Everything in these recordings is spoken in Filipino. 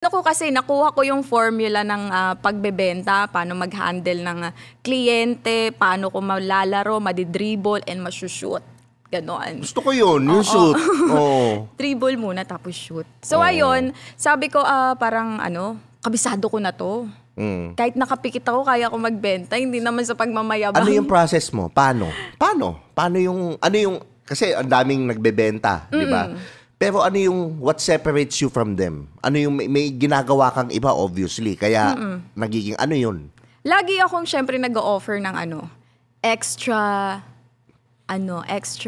Ako kasi nakuha ko yung formula ng pagbebenta, paano mag-handle ng kliyente, paano ko malalaro, madidribble, and masushoot. Ganon. Gusto ko yun, yung shoot. Oo. Dribble muna tapos shoot. So ayun, sabi ko parang kabisado ko na to. Kahit nakapikit ako, kaya ko magbenta, hindi naman sa pagmamayabang. Ano yung process mo? Paano? Kasi ang daming nagbebenta, di ba? Pero ano yung what separates you from them? Ano yung may ginagawa kang iba obviously, kaya nagiging ano yun? Lagi akong syempre nag-o-offer ng extra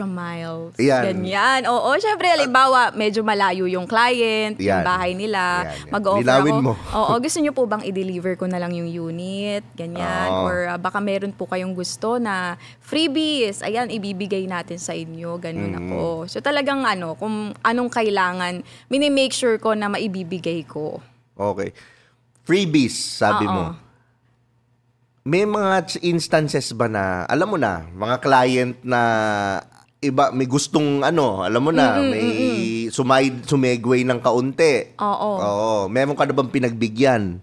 miles. Yan. Ganyan. Oo, syempre, halimbawa, medyo malayo yung client, yung bahay nila. Yan. Mag-offer Linawin ako. mo. Oo, gusto nyo po bang i-deliver ko na lang yung unit? Ganyan. Or baka meron po kayong gusto na freebies. Ayan, ibibigay natin sa inyo. Ganun ako. So talagang kung anong kailangan, minimake sure ko na maibibigay ko. Okay. Freebies, sabi mo. May mga instances ba na, alam mo na, mga client na iba, may gustong alam mo na, may sumegway ng kaunti. Oo. Meron ka na bang pinagbigyan?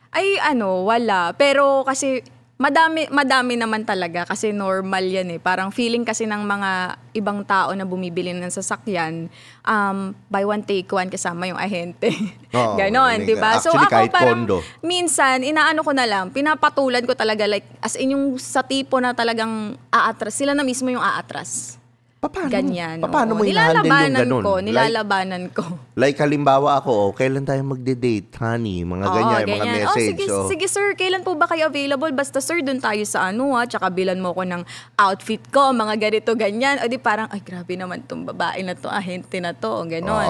Ay, wala. Pero kasi madami naman talaga kasi normal yan eh. Parang feeling kasi ng mga ibang tao na bumibili ng sasakyan, buy one take one kasama yung ahente. Ganon, di ba? So ako parang minsan, inaano ko na lang, pinapatulan ko talaga like as in yung sa tipo na talagang aatras. Sila na mismo yung aatras. Paano? Ganyan. Paano mo i-handle yung ganun? Nilalabanan ko. Like halimbawa ako, kailan tayo magde-date, honey? Mga ganyan, mga message. Sige sir, kailan po ba kayo available? Basta sir, dun tayo sa tsaka bilan mo ko ng outfit ko, mga ganito, ganyan. O di parang, ay grabe naman tong babae na to, ahente na to, ganon.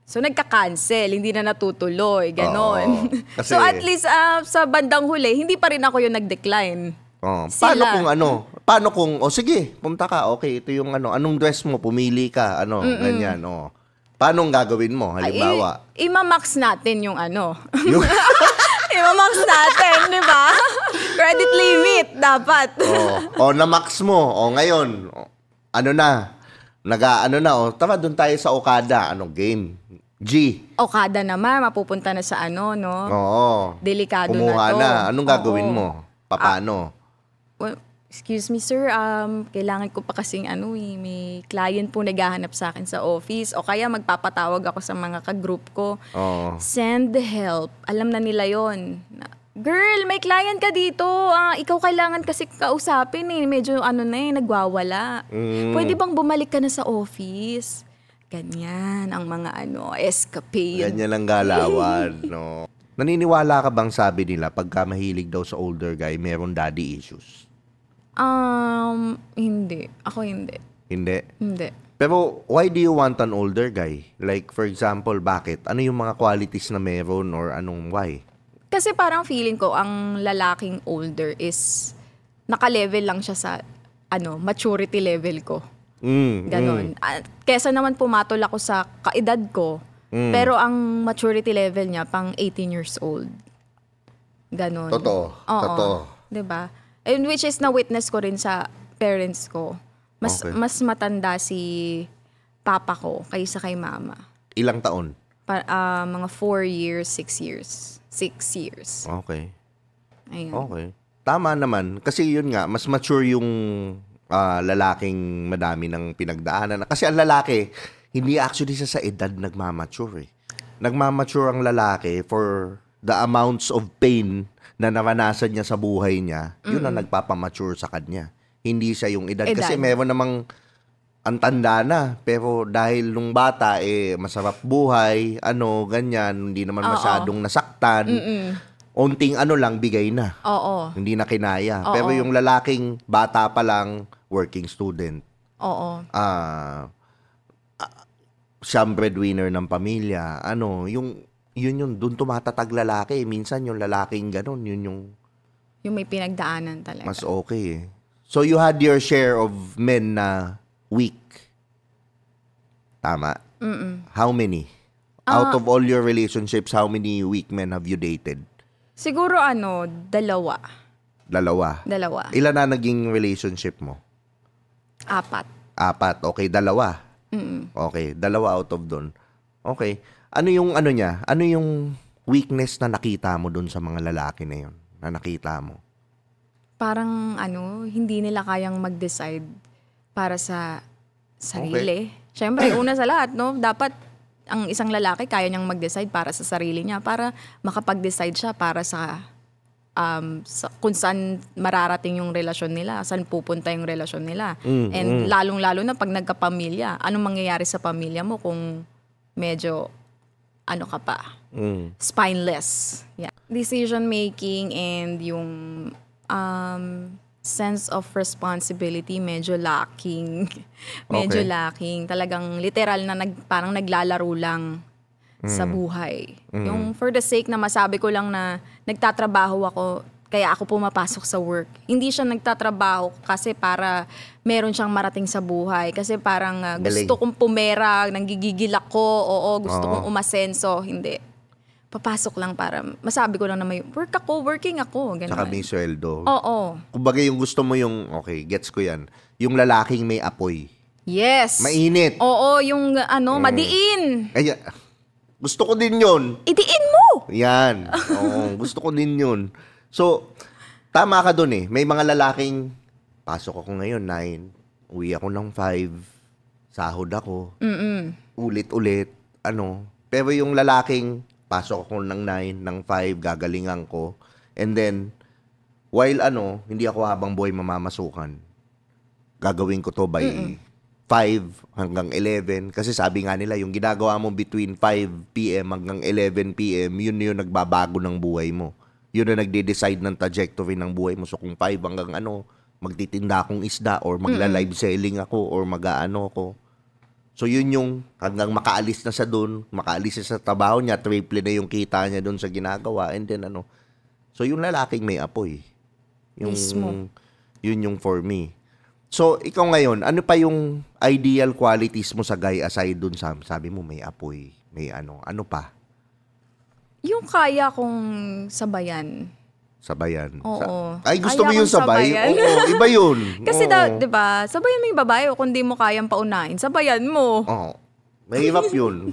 So nagka-cancel, hindi na natutuloy, ganon. So at least sa bandang huli, hindi pa rin ako yung nag-decline. Paano kung sige, punta ka, okay, ito yung anong dress mo, pumili ka, ganyan, Paano ang gagawin mo, halimbawa? Ima-max natin yung Ima-max natin, di ba? Credit limit, dapat. Na-max mo, ngayon, tara doon tayo sa Okada, game? G. Okada naman, mapupunta na sa no? Oo. Delikado Kumuha na to. Na. Anong gagawin mo? Paano? Excuse me sir, kailangan ko pa kasing may client po naghahanap sa akin sa office o kaya magpapatawag ako sa mga ka-group ko. Send the help. Alam na nila yon. Girl, may client ka dito. Ikaw kailangan kasi kausapin Medyo nagwawala. Pwede bang bumalik ka na sa office? Ganyan ang mga escapade. Ganyan ang galawan, no? Naniniwala ka bang sabi nila pagka mahilig daw sa older guy, meron daddy issues? Hindi. Ako hindi. Hindi? Hindi. Pero why do you want an older guy? Like, for example, bakit? Ano yung mga qualities na meron or why? Kasi parang feeling ko, ang lalaking older is naka-level lang siya sa maturity level ko. Ganon. Kesa naman pumatol ako sa kaedad ko, pero ang maturity level niya pang 18 years old. Ganon. Totoo. Diba? And which is na-witness ko rin sa parents ko. Mas matanda si papa ko kaysa kay mama. Ilang taon? Mga 4 years, 6 years. 6 years. Okay. Ayun. Okay. Tama naman. Kasi yun nga, mas mature yung lalaking madami ng pinagdaanan. Kasi ang lalaki, hindi actually sa edad nagmamature Nagmamature ang lalaki for the amounts of pain na naranasan niya sa buhay niya, yun ang nagpapamature sa kanya. Hindi siya yung edad. Kasi meron namang ang tanda na, pero dahil nung bata, masarap buhay, ganyan, hindi naman masyadong nasaktan, unting lang, bigay na. Hindi na kinaya. Pero yung lalaking bata pa lang, working student. Siyang breadwinner ng pamilya, yun, doon tumatatag lalaki. Minsan yung lalaking ganun, yun yung may pinagdaanan talaga. Mas okay So you had your share of men na weak. Tama? How many? Out of all your relationships, how many weak men have you dated? Siguro dalawa. Dalawa? Ilan na naging relationship mo? 4. Okay, dalawa. Okay, dalawa out of doon. Okay. Ano yung ano niya? Ano yung weakness na nakita mo dun sa mga lalaki na yun? Na nakita mo? Parang hindi nila kayang mag-decide para sa sarili. Siyempre, una sa lahat, no, dapat ang isang lalaki kaya niyang mag-decide para sa sarili niya, para makapag-decide siya para sa kung saan mararating yung relasyon nila, saan pupunta yung relasyon nila. And lalong-lalo na pag nagkapamilya, anong mangyayari sa pamilya mo kung medyo ka pa, spineless. Yeah. Decision making and yung sense of responsibility medyo lacking. Medyo lacking. Talagang literal na parang naglalaro lang sa buhay. Yung for the sake na masabi ko lang na nagtatrabaho ako, kaya ako pumapasok sa work. Hindi siya nagtatrabaho kasi para meron siyang marating sa buhay. Kasi parang gusto kong pumera, nanggigigil ako, gusto kong umasenso. Hindi. Papasok lang para masabi ko lang na may working ako. Ganun. Tsaka may sweldo. Oo. Kumbaga yung gusto mo yung, okay, gets ko yan. Yung lalaking may apoy. Yes. Mainit. Oo, yung madiin. Ay, gusto ko din yun. Idiin mo! Yan. Oo, gusto ko din yun. So, tama ka dun eh. May mga lalaking, pasok ako ngayon, 9. Uwi ako ng 5. Sahod ako. Ulit-ulit. Pero yung lalaking, pasok ako ng 9, ng 5, gagalingan ko. And then, while hindi ako habang buhay mamamasukan, gagawin ko to by 5 hanggang 11. Kasi sabi nga nila, yung ginagawa mo between 5 p.m. hanggang 11 p.m., yun yung nagbabago ng buhay mo. Yun na nagde-decide ng trajectory ng buhay mo. So kung 5 hanggang magtitinda akong isda or magla-live selling ako or mag-aano ako. So yun yung hanggang makaalis na siya doon, makaalis siya sa trabaho niya, triple na yung kita niya doon sa ginagawa. And then so yung lalaking may apoy. Yung, mismo. Yun yung for me. So, ikaw ngayon, ano pa yung ideal qualities mo sa guy aside dun sa, sabi mo may apoy, may ano pa? Yung kaya kong sabayan. Sabayan. Oo. Ay, gusto mo yung sabay? Oo, iba yun. Kasi di ba, sabayan mo yung babae o kung di mo kayang paunahin, sabayan mo. Oo. Mahirap yun.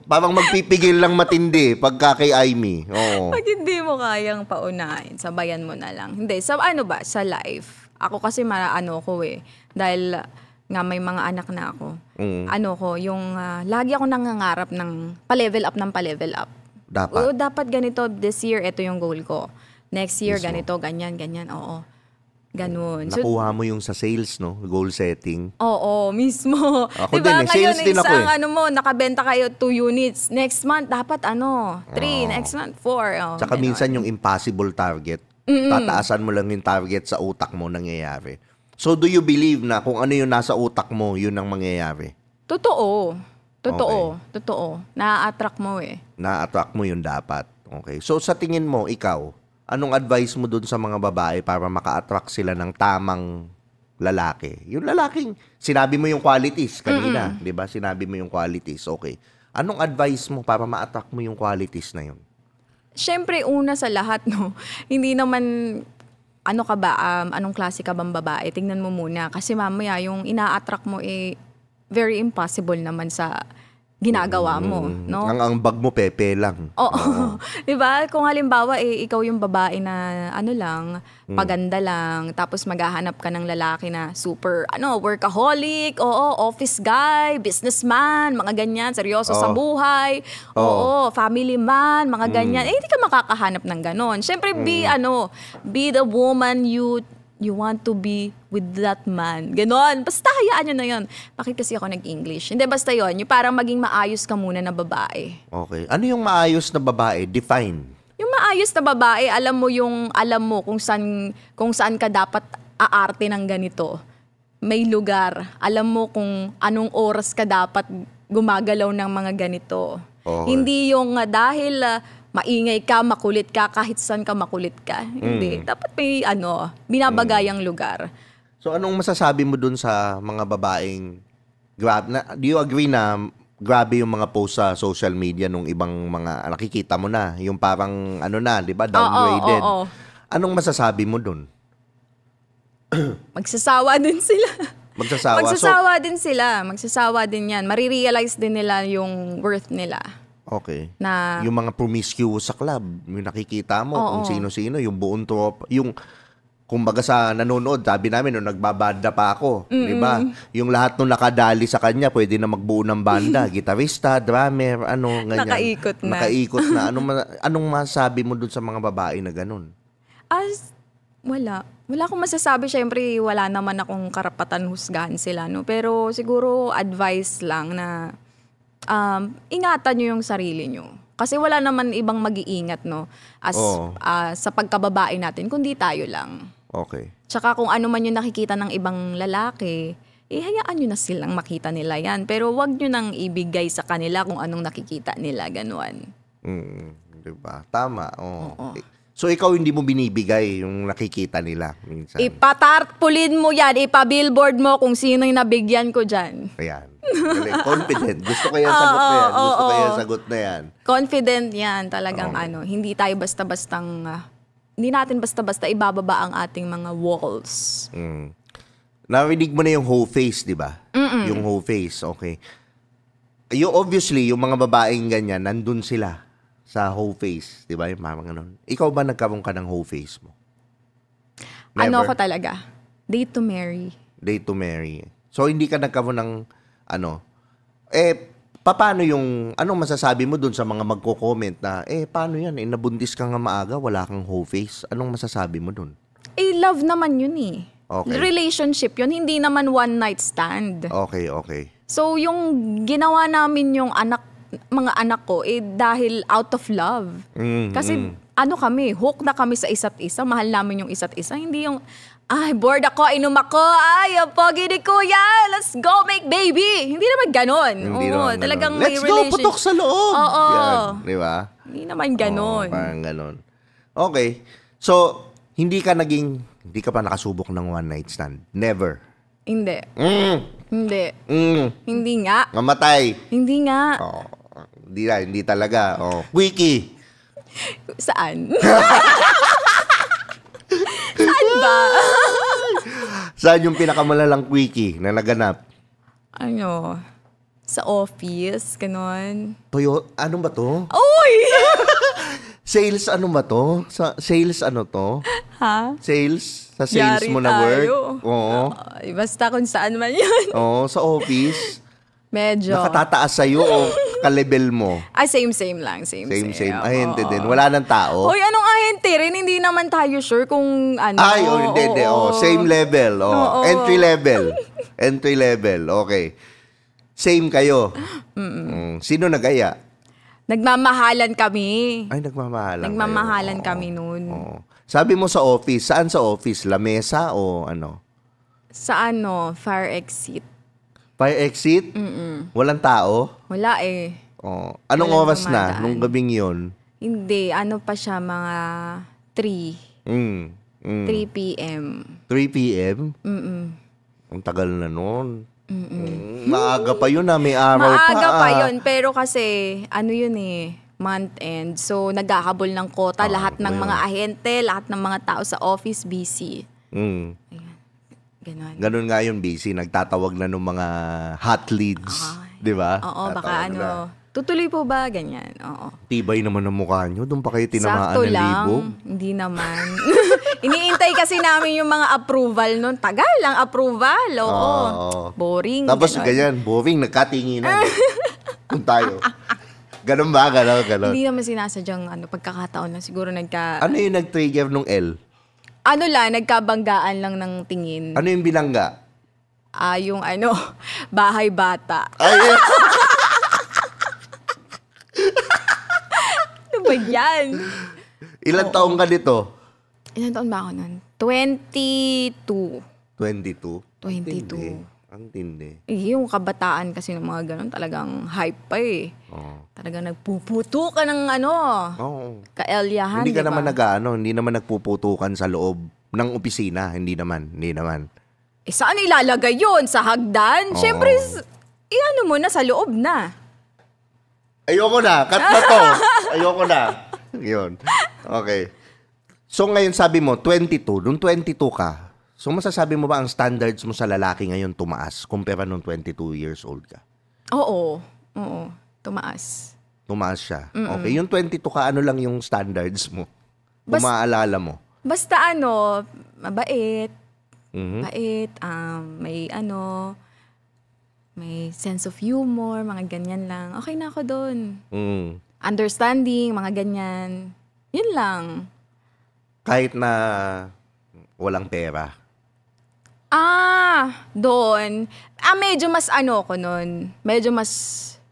Parang magpipigil lang matindi pagka kay Aimee. Oo. Pag hindi mo kayang paunahin, sabayan mo na lang. Hindi, sa sa life. Ako kasi ko dahil nga may mga anak na ako. Yung lagi ako nangangarap ng pa-level up. Dapat. Dapat ganito, this year, ito yung goal ko. Next year, mismo. ganito, ganyan, oo. Ganun. Nakuha mo yung sa sales, no? Goal setting. Oo, mismo. Ako diba, din sales din ako nakabenta kayo 2 units. Next month, dapat 3. Next month, 4. Tsaka minsan yung impossible target. Tataasan mo lang yung target sa utak mo nangyayari. So, do you believe na kung ano yung nasa utak mo, yun ang mangyayari? Totoo. Na-attract mo Na-attract mo yun dapat. Okay. So, sa tingin mo, ikaw, anong advice mo dun sa mga babae para maka-attract sila ng tamang lalaki? Yung lalaking, sinabi mo yung qualities kanina, di ba? Sinabi mo yung qualities. Okay. Anong advice mo para ma-attract mo yung qualities na yun? Siyempre, una sa lahat, hindi naman, anong klase ka bang babae? Tingnan mo muna. Kasi mamaya, yung ina-attract mo, very impossible naman sa ginagawa mo, no? Ang bag mo, pepe lang. Oo. Diba? Kung halimbawa, ikaw yung babae na, paganda lang, tapos maghahanap ka ng lalaki na super, workaholic, office guy, businessman, mga ganyan, seryoso sa buhay, family man, mga ganyan. Hindi ka makakahanap ng ganon. Siyempre, be the woman you want to be with that man. Ganon. Basta hayaan nyo na yun. Bakit kasi ako nag-English? Hindi, basta yun. Yung parang maging maayos ka muna na babae. Okay. Ano yung maayos na babae? Define. Yung maayos na babae, alam mo kung saan ka dapat aarte ng ganito. May lugar. Alam mo kung anong oras ka dapat gumagalaw ng mga ganito. Okay. Hindi yung dahil maingay ka, makulit ka, kahit saan ka makulit ka. Hindi. Dapat may binabagayang lugar. So, anong masasabi mo dun sa mga babaeng do you agree na grabe yung mga post sa social media nung ibang mga nakikita mo na, yung parang di ba, downgraded. Oo. Anong masasabi mo dun? Magsasawa din sila. Magsasawa din sila. Magsasawa din yan. Marirealize din nila yung worth nila. Okay. Na, yung mga promiscuous sa club, yung nakikita mo kung sino-sino, yung buong tropa, yung kumbaga sa nanonood, sabi namin nung nagbabanda pa ako, di ba? Yung lahat nung nakadali sa kanya, pwede na magbuo ng banda, gitarista, drummer, ganyan. Nakaikot na. Nakaikot na. Anong masabi mo dun sa mga babae na ganun? Wala. Wala akong masasabi. Siyempre, wala naman akong karapatan husgahan sila, no? Pero siguro, advice lang na ingatan nyo yung sarili nyo. Kasi wala naman ibang mag-iingat, no? Sa pagkababae natin, kundi tayo lang. Okay. Tsaka kung ano man yung nakikita ng ibang lalaki, hayaan nyo na silang makita nila yan. Pero wag nyo nang ibigay sa kanila kung anong nakikita nila, ganuan. Diba? Tama. Oo. So, ikaw hindi mo binibigay yung nakikita nila minsan? Ipatarpulin mo yan, ipabillboard mo kung sino yung nabigyan ko dyan. Ayan. Confident. Gusto ko yung sagot na yan. Gusto ko yung sagot na yan. Confident yan. Talagang hindi tayo basta-bastang, hindi natin basta-basta ibababa ang ating mga walls. Narinig mo na yung whole face, di ba? Yung whole face, okay. Obviously, yung mga babaeng ganyan, nandun sila sa whole face, di ba? Yung mga ganun. Ikaw ba nagkaroon ka ng whole face mo? Never? Ano ako talaga? Date to marry. Date to marry. So, hindi ka nagkaroon ng paano yung, anong masasabi mo dun sa mga magko-comment na, paano yan? Nabuntis ka nga maaga, wala kang whole face. Anong masasabi mo dun? Love naman yun eh. Okay. Relationship yun, hindi naman one night stand. Okay. So, yung ginawa namin yung mga anak ko, dahil out of love. Kasi, kami, hook na kami sa isa't isa, mahal namin yung isa't isa. Hindi yung, bored ako, inom ako, ang pogi ni kuya, let's go make baby. Hindi naman ganon. Talagang may let's relationship. go, putok sa loob. Oo. Yan, di ba? Hindi naman ganon. Parang ganon. Okay. So, hindi ka pa nakasubok ng one night stand? Never? Hindi. Hindi. Hindi nga. Mamatay? Hindi nga. Hindi talaga. Quickie? Saan? Saan ba? Saan yung pinakamalalang quickie na naganap? Sa office, ganon. Ano ba to? Uy! Sales ano ba to? Sales ano to? Ha? Sales? Sa sales Yari mo na work? tayo. Oo. Basta kung saan man yun. Oo, sa office. Medyo. Nakatataas sa'yo o ka-level mo? Same lang. Same. Ahente din. Wala nang tao? Hoy, anong ahente rin? Hindi naman tayo sure kung ano. Hindi. Same level. Entry level. Entry level. Okay. Same kayo. Sino nagaya? Nagmamahalan kami. Nagmamahalan Nagmamahalan kami noon. Sabi mo sa office. Saan sa office? Lamesa o ano? Sa fire exit. Fire exit? Walang tao? Wala Anong Walang oras na dumadaan. nung gabing yun? Hindi. Pa siya mga 3. 3 p.m. 3 p.m.? Ang tagal na nun. Maaga pa yun may araw pa. Maaga pa yun, pero kasi, yun month end. So, naghahabol ng kota, lahat ng mga ahente, lahat ng mga tao sa office, busy. Ayan. Ganon. Ganon nga yun, busy. Nagtatawag na ng mga hot leads. Di ba? Oo, baka tutuloy po ba? Ganyan. Oo. Tibay naman ang mukha nyo. Doon pa kayo tinamaan Sakto ng lang. libog. Hindi naman. Iniintay kasi namin yung mga approval nun. Tagal lang approval. Oo. Boring. Tapos ganon. ganyan, boring, nagkatinginan. Kung tayo. Ganon ba? Ganon. Hindi naman sinasadyang pagkakataon na siguro Ano yung nag-trigger nung L? Nagkabanggaan lang ng tingin. Ano yung binangga? Yung bahay bata. Ay, Ano ba yan? ilang taong ka dito? Ilan taon ba ako nun? 22. 22? 22. Ang tindi. Yung kabataan kasi ng mga ganun, talagang hype pa Talagang nagpuputo ka ng kaelyahan. Hindi ka diba? naman hindi naman nagpuputukan sa loob ng opisina. Hindi naman. Saan ilalagay yun? Sa hagdan? Siyempre, mo na sa loob na. Ayoko na. Cut na to. Ayoko na. Yun. Okay. So ngayon sabi mo, 22. Nung 22 ka, so masasabi mo ba ang standards mo sa lalaki ngayon tumaas kumpara nung 22 years old ka? Oo. Tumaas. Tumaas siya. Okay. Yung 22 ka, ano lang yung standards mo? Kung maaalala mo. Basta mabait. Mhm. Bait, may sense of humor, mga ganyan lang. Okay na ako doon. Understanding, mga ganyan. Yun lang. Kahit na walang pera. Doon. Medyo mas ko nun. Medyo mas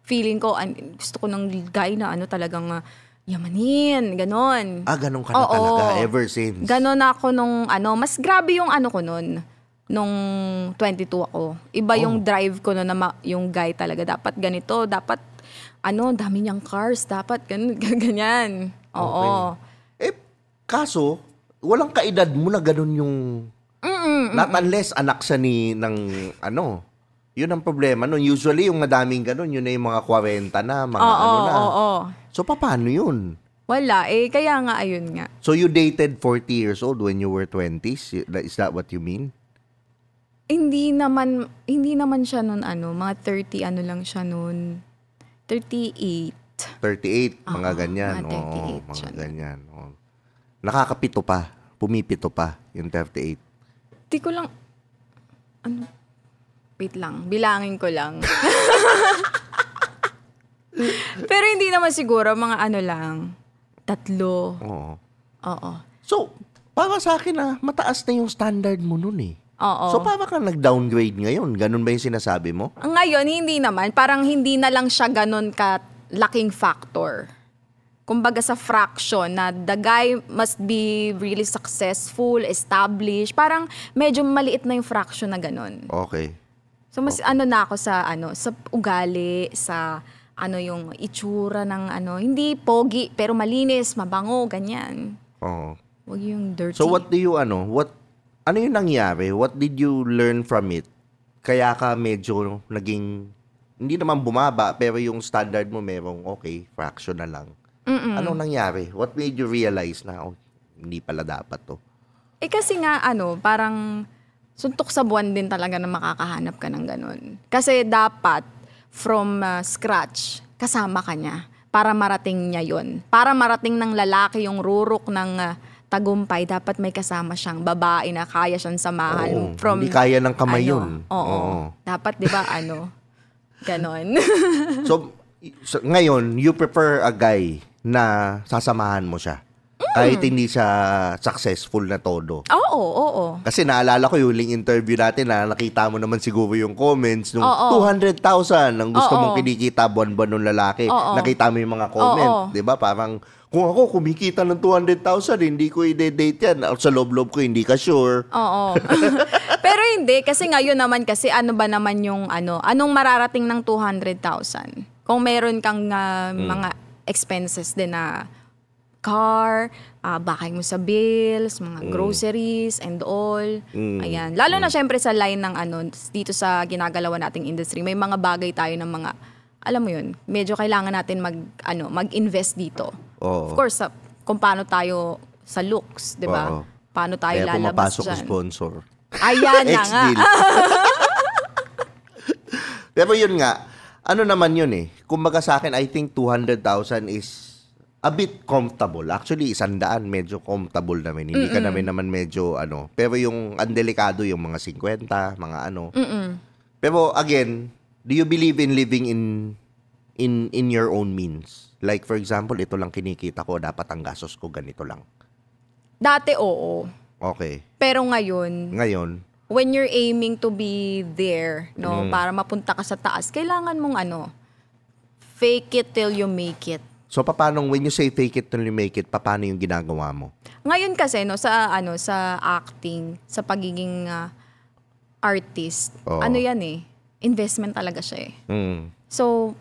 feeling ko, gusto ko ng guy na talagang yamanin, ganon. Ganon ka na talaga, ever since. Ganon ako nung, mas grabe yung ko nun. Nung 22 ako. Iba yung drive ko nun na yung guy talaga. Dapat ganito, dapat, dami niyang cars, dapat ganyan. Oo. Okay. Kaso, walang kaedad mo na ganon yung... Not unless anak siya yun ang problema. No? Usually, yung madaming ganon, yun na yung mga 40 na, mga Oo. So, paano yun? Wala, kaya nga, ayun nga. So, you dated 40 years old when you were 20s? Is that what you mean? Hindi naman siya nun, mga 30, lang siya nun. 38. 38, mga ganyan. Mga 38 mga siya. ganyan. Nakakapito pa. Pumipito pa, yung 38. Di ko lang, wait lang, bilangin ko lang. Pero hindi naman siguro, mga lang, 3. Oo. So, para sa akin mataas na yung standard mo nun eh. Oo. So, para ka nag-downgrade ngayon? Ganun ba yung sinasabi mo? Ngayon, hindi naman. Parang hindi na lang siya ganun ka-laking factor. Kumbaga sa fraction na the guy must be really successful, established. Parang medyo maliit na yung fraction na ganun. Okay. So, mas na ako sa ugali, sa yung itsura ng hindi pogi, pero malinis, mabango, ganyan. Oo. Huwag yung dirty. So, what do you, ano yung nangyari? What did you learn from it? Kaya ka medyo naging, hindi naman bumaba, pero yung standard mo merong fraction na lang. Anong nangyari? What made you realize na, hindi pala dapat to? Kasi nga, parang suntok sa buwan din talaga na makakahanap ka ng ganun. Kasi dapat, from scratch, kasama ka niya para marating niya yon. Para marating ng lalaki yung rurok ng tagumpay, dapat may kasama siyang babae na kaya siyang samahan. Hindi kaya ng kamay yun. Oo. Dapat, di ba, ganon. So, ngayon, you prefer a guy na sasamahan mo siya. Kahit hindi siya successful na todo. Oo. Kasi naalala ko yung interview natin na nakita mo naman siguro yung comments nung 200,000 ang gusto mong kinikita buwan-buwan ng lalaki. Nakita mo yung mga comment. Diba? Parang, kung ako kumikita ng 200,000, hindi ko i-date yan. Sa loob-loob ko, hindi ka sure. Oo. Pero hindi. Kasi ngayon naman, ba naman yung anong mararating ng 200,000? Kung meron kang mga expenses din na car, bakay mo sa bills, mga groceries and all. Ayan. Lalo na syempre sa line ng dito sa ginagalawa nating industry, may mga bagay tayo ng mga, alam mo yun, medyo kailangan natin mag-invest dito. Of course, kung paano tayo sa looks, di ba? Paano tayo kaya lalabas pumapasok dyan. ang sponsor. Ayan na nga. Pero yun nga, naman yun eh. Kumbaga sa akin, I think 200,000 is a bit comfortable. Actually, 100 medyo comfortable namin. Hindi ka naman medyo Pero yung andelikado yung mga 50, mga Pero again, do you believe in living in your own means? Like for example, ito lang kinikita ko, dapat ang gastos ko ganito lang. Dati oo. Okay. Pero ngayon, when you're aiming to be there, para mapunta ka sa taas, kailangan mong fake it till you make it. So paano when you say fake it till you make it, paano yung ginagawa mo? Ngayon kasi sa acting, sa pagiging artist, yan investment talaga siya eh. So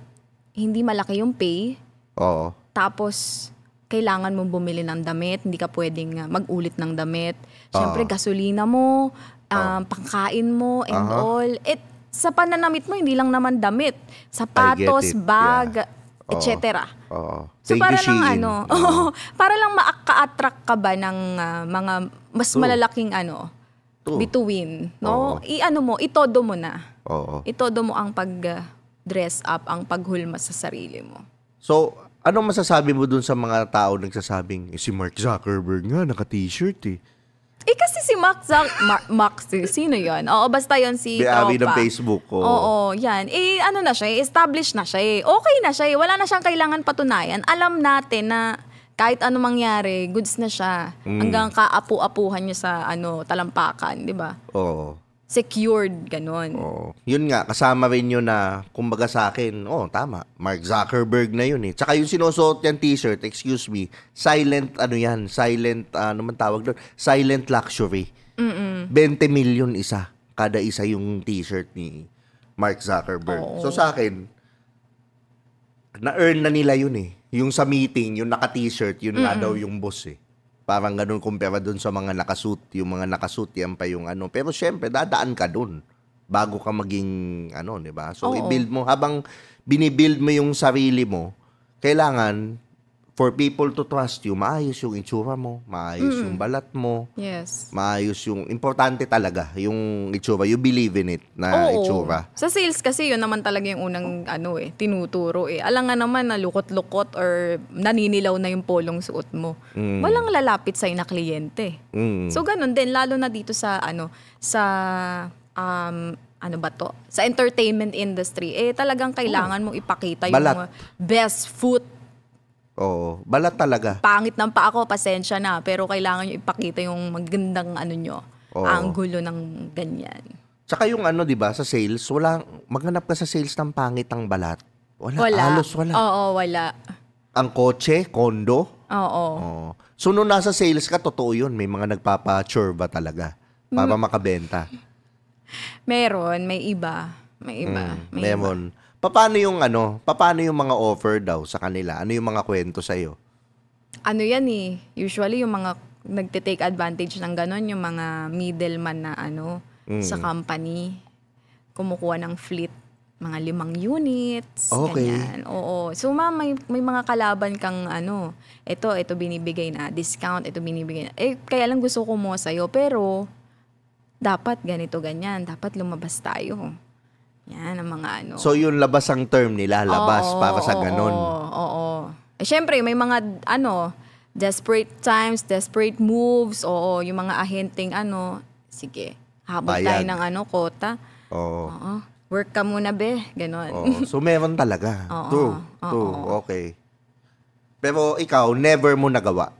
hindi malaki yung pay. Oo. Tapos kailangan mong bumili ng damit, hindi ka pwedeng mag-ulit ng damit. Siyempre gasolina mo, pangkain mo and all. Sa pananamit mo, hindi lang naman damit. Sapatos, bag, etc. Baby So para Shein. lang para lang maka-attract ka ba ng mga mas malalaking bituin, no? Itodo mo na. Itodo mo ang pag-dress up, ang paghulma sa sarili mo. So, Anong masasabi mo dun sa mga tao nagsasabing, si Mark Zuckerberg nga, naka-t-shirt eh. Kasi si sino yun? Oo, basta yun si May-ari Tropa. ng Facebook ko. Oo, yan. Ano na siya, established na siya. Okay na siya. Wala na siyang kailangan patunayan. Alam natin na kahit ano mangyari, goods na siya. Hanggang kaapu-apuhan niya sa talampakan, di ba? Oo. Secured, ganun. Oo. Yun nga, kasama rin yun na, kumbaga sa akin, tama, Mark Zuckerberg na yun eh. Tsaka yung sinusuot niyang t-shirt, excuse me, silent silent luxury. 20 million isa, kada isa yung t-shirt ni Mark Zuckerberg. Oo. So sa akin, na-earn na nila yun eh. Yung sa meeting, yung naka-t-shirt, yun nga daw yung boss eh. Parang ganun kumpara dun sa mga nakasuit. Yung mga nakasuit, yan pa yung ano. Pero syempre, dadaan ka dun bago ka maging di ba? So, i-build mo. Habang binibuild mo yung sarili mo, kailangan for people to trust you, maayos yung itsura mo, maayos yung balat mo, Yes. maayos yung, importante talaga, yung itsura. You believe in it na itsura. Sa sales kasi yun naman talaga yung unang tinuturo eh. Alam nga naman na lukot-lukot or naninilaw na yung polong suot mo. Walang lalapit sa'yo na kliyente. So ganun din, lalo na dito sa sa entertainment industry, talagang kailangan mong ipakita yung best foot. Oo, balat talaga. Pangit ng pa ako, pasensya na. Pero kailangan nyo ipakita yung magandang angulo ng ganyan. Tsaka yung di ba, sa sales, maghanap ka sa sales ng pangit ang balat. Wala. Halos wala. Oo, wala. Ang kotse, kondo. Oo. So, nung nasa sales ka, totoo yun. May mga nagpapa-churba talaga para makabenta. Meron, may iba. Meron. Paano yung mga offer daw sa kanila? Ano yung mga kwento sa'yo? Yan eh. Usually yung mga nagte-take advantage ng ganon, yung mga middleman na sa company, kumukuha ng fleet, mga 5 units, ganyan. Oo. So may mga kalaban kang ito binibigay na discount, ito binibigay na. Kaya lang gusto ko mo sa'yo, pero dapat ganito, ganyan. Dapat lumabas tayo. Yan, ang mga So, yung labas ang term nila, labas para sa ganon. Oo. Syempre, may mga, desperate times, desperate moves, yung mga ahenteng, sige, habol tayo ng quota. Oo. Work ka muna, be. Ganon. So, meron talaga. True. Okay. Pero ikaw, never mo nagawa.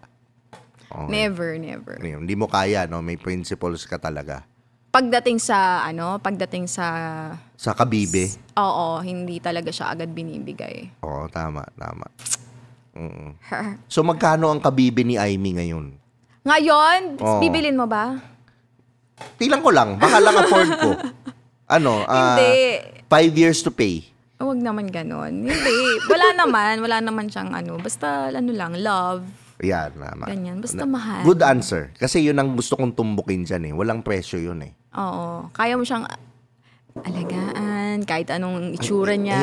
Okay. Never. Hindi mo kaya, no? May principles ka talaga. Pagdating sa kabibe? Oo, hindi talaga siya agad binibigay. Oo, tama. So, magkano ang kabibe ni Aimee ngayon? Ngayon? Bibilin mo ba? Tilang ko lang. Baka lang afford ko. Hindi. 5 years to pay. Huwag naman ganon. Hindi. Wala naman siyang basta lang, love. Yan, naman. Ganyan, basta mahal. Good answer. Kasi yun ang gusto kong tumbukin dyan eh. Walang presyo yun eh. Oo. Kaya mo siyang alagaan, kahit anong itsura niya.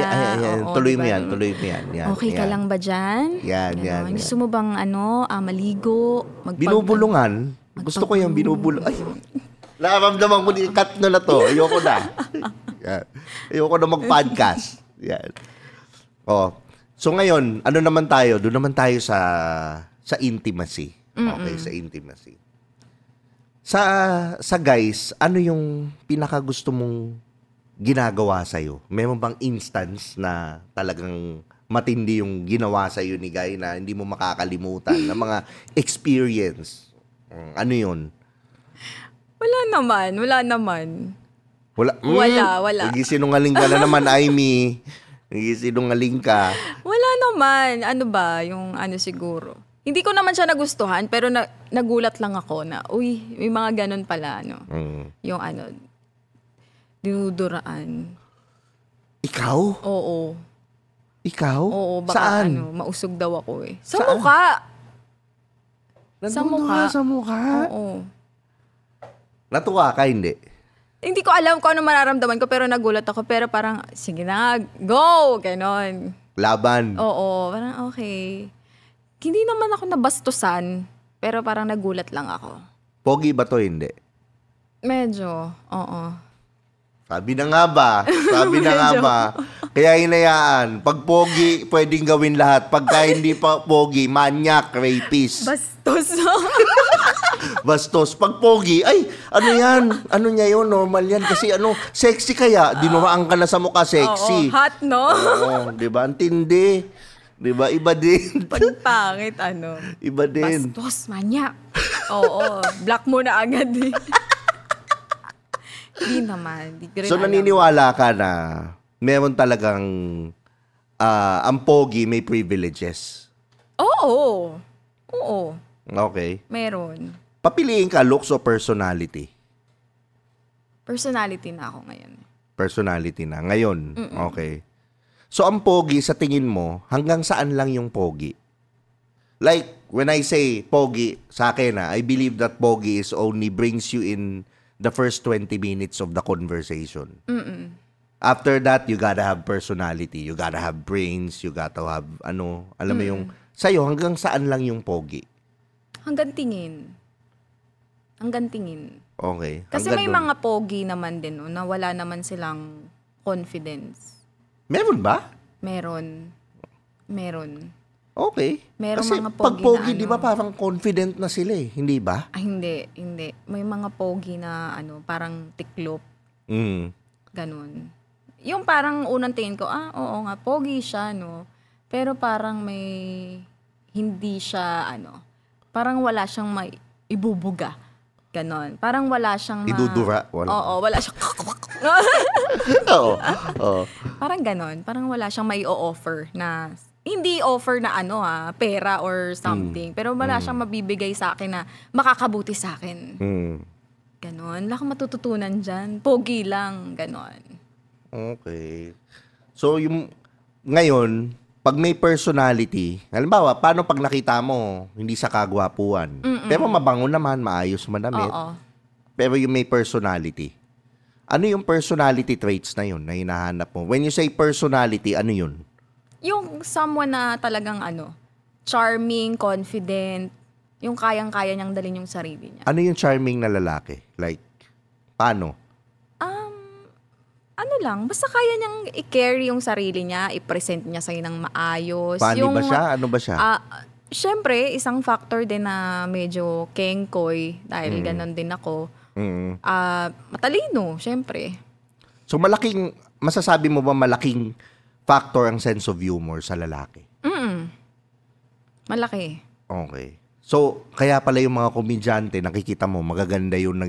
Oo, tuloy diba? mo yan. Yan, okay ka lang ba dyan? Yan. Gusto mo bang maligo? Binubulungan? Gusto ko yung binubulungan. Ay, naramdaman ko cut na to. Ayoko na. Yan. Ayoko na mag-podcast. Yan. So ngayon, naman tayo? Doon naman tayo sa intimacy. Okay, sa intimacy. Sa guys, ano yung pinakagusto mong ginagawa sa'yo? Meron bang instance na talagang matindi yung ginawa sa'yo ni guy na hindi mo makakalimutan na mga experience? Ano yun? Wala naman. Wala. Nagsisinungaling ka na naman, Aimee. Nagsisinungaling ka. Wala naman. Ano ba? Yung siguro. Hindi ko naman siya nagustuhan, pero nagulat lang ako na, may mga ganun pala, Yung dinuduraan. Ikaw? Oo. Ikaw? Oo, baka saan? mausog daw ako eh. Sa mukha. Sa mukha? Oo. Natuwa ka, hindi? Hindi ko alam kung ano mararamdaman ko, pero nagulat ako. Pero parang, sige na, go! Ganon. Laban? Oo, parang okay. Hindi naman ako nabastusan, pero parang nagulat lang ako. Pogi ba to, hindi? Medyo, oo. Sabi na nga ba? Sabi na nga ba? Kaya hinayaan. Pag pogi, pwedeng gawin lahat. Pagka hindi pa pogi, manyak, rapist. Bastos. Bastos. Pag pogi, ay, ano yan? Ano niya yun? Normal yan. Kasi sexy kaya. Dinumaan ka na sa mukha, sexy. Oo, hot, no? Oo, di ba? Ang tindi. Di ba? Iba din. Pag pangit, Iba din. Bastos, manyak. Oo, block mo na agad eh. Di naman. Di ko rin So, alam. naniniwala ka na meron talagang ang pogi may privileges? Oo. Oo. Okay. Meron. Papiliin ka looks o personality? Personality na ako ngayon. Personality na. Ngayon. Okay. So, ang pogi, sa tingin mo, hanggang saan lang yung pogi? Like, when I say pogi, sa akin I believe that pogi is only brings you in the first 20 minutes of the conversation. After that, you gotta have personality. You gotta have brains. You gotta have, alam mo yung, sa'yo, hanggang saan lang yung pogi? Hanggang tingin. Hanggang tingin. Okay. Kasi hanggang may dun. mga pogi naman din, na wala naman silang confidence. Meron ba? Meron. Okay. Merong Kasi mga pag pogi pogi, na di ba parang confident na sila eh. Hindi ba? Hindi. May mga pogi na parang tiklop. Ganun. Yung parang unang tingin ko, oo nga, pogi siya, no? Pero parang may, hindi siya, parang wala siyang may ibubuga. Ganon. Parang wala siyang Idudura? Wala. Oo, wala siyang Oo. Parang ganon. Parang wala siyang may o-offer na, hindi offer na pera or something. Pero wala siyang mabibigay sa akin na makakabuti sa akin. Ganon. Wala akong matututunan dyan. Pogi lang. Ganon. Okay. So, ngayon, pag may personality, halimbawa, paano pag nakita mo, hindi sa kagwapuan, pero mabango naman, maayos manamit, Oo. pero yung may personality, ano yung personality traits na yun na hinahanap mo? When you say personality, ano yun? Yung someone na talagang charming, confident, yung kayang-kaya niyang dalhin yung sarili niya. Ano yung charming na lalaki? Like, paano? Ano lang, basta kaya niyang i-carry yung sarili niya, i-present niya sa'yo ng maayos. Funny ba siya? Ano ba siya? Syempre, isang factor din na medyo kengkoy, dahil ganon din ako. Matalino, syempre. So, masasabi mo ba malaking factor ang sense of humor sa lalaki? Malaki. Okay. So, kaya pala yung mga komedyante, nakikita mo, magaganda yun.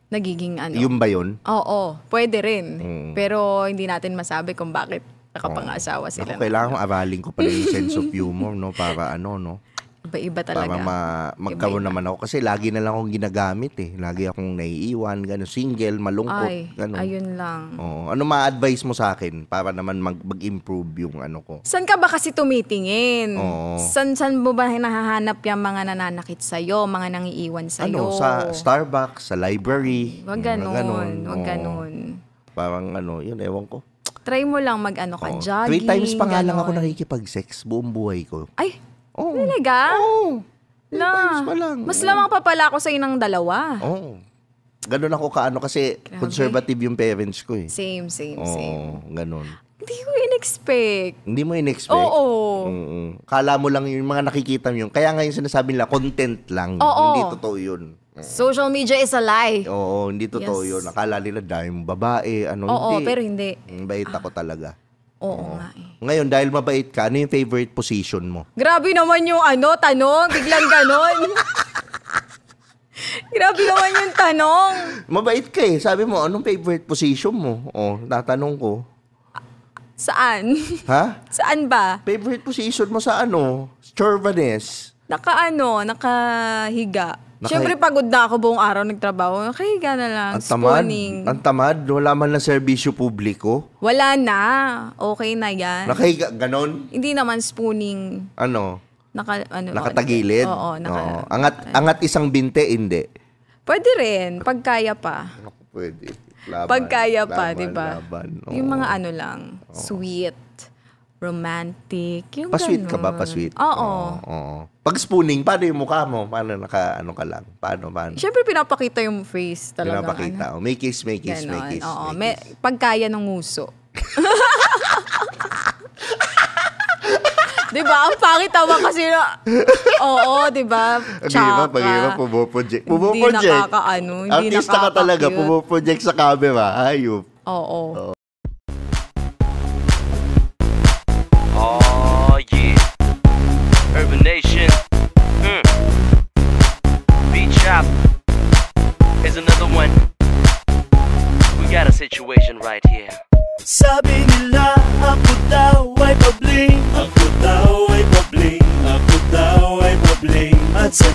Nagiging Yung ba yun? Oo, pwede rin. Pero hindi natin masabi kung bakit nakapangasawa sila. Ako, kailangan aralin ko pala yung sense of humor, no? Para no? Iba-iba talaga. Para magkaroon naman ako. Kasi lagi na lang akong ginagamit eh. Lagi akong naiiwan, gano'n, single, malungkot, gano'n. Ayun lang. Oo. Ano ma-advise mo sa akin para naman mag-improve yung ko? Saan ka ba kasi tumitingin? Oo. Saan mo ba nahahanap yung mga nananakit sa'yo, mga nangiiwan sa'yo? Sa Starbucks, sa library. Wag ganon. Wag Oo. ganon. Parang yun, ewan ko. Try mo lang ka jogging. 3 times pa nga lang ganon. ako nakikipag-sex buong buhay ko. Ay, Oo. talaga? Oo. 3 times pa lang. Mas lamang pa pala ako sa'yo ng 2. Oo. Ganun ako kasi Grabe. conservative yung parents ko eh. Same. Oo, ganun. Hindi ko in-expect. Hindi mo in-expect? Oo. Kala mo lang yung mga nakikita mo yun. Kaya nga yung sinasabi nila, content lang. Oo. Hindi totoo yun. Social media is a lie. Oo, hindi totoo Yes. yun. Akala nila dahil babae, Oo, hindi. pero hindi. Bait ako talaga. Oo nga eh. Ngayon, dahil mabait ka, ano yung favorite position mo? Grabe naman yung tanong. Biglang ganon. Grabe naman yung tanong. Mabait ka eh. Sabi mo, anong favorite position mo? Tatanong ko. Saan? Ha? Saan ba? Favorite position mo sa Chorvanes? Nakahiga. Siyempre pagod na ako buong araw nagtrabaho. Nakahiga na lang. Spooning. Ang tamad. Wala man lang serbisyo publiko. Wala na. Okay na yan. Nakahiga, ganon? Hindi naman spooning. Nakatagilid? Oo. Angat isang binte, hindi. Pwede rin. Pag kaya pa. Pwede. Laban, Pag kaya pa, di ba? Laban. Yung mga lang. Sweet. romantic, yung Pa-sweet ganun. ka ba? Pa-sweet? Oo. Oo. Pag spooning, paano yung mukha mo? Paano ano ka lang? Paano? Siyempre, pinapakita yung face talaga. Pinapakita. May kiss. Oo. Pagkaya ng nguso. Diba? Ang pangit naman kasi na... Oo, diba? Tsaka. Pag-iba, pumoproject. Hindi nakakaano. Artista ka talaga, pumoproject sa camera. Ayop. Oo. Oh, yeah. Urban Nation. Beat Shop is another one. We got a situation right here. Sabi nila ako daw ay pabling. Ako daw ay pabling. Ako daw ay pabling. At sa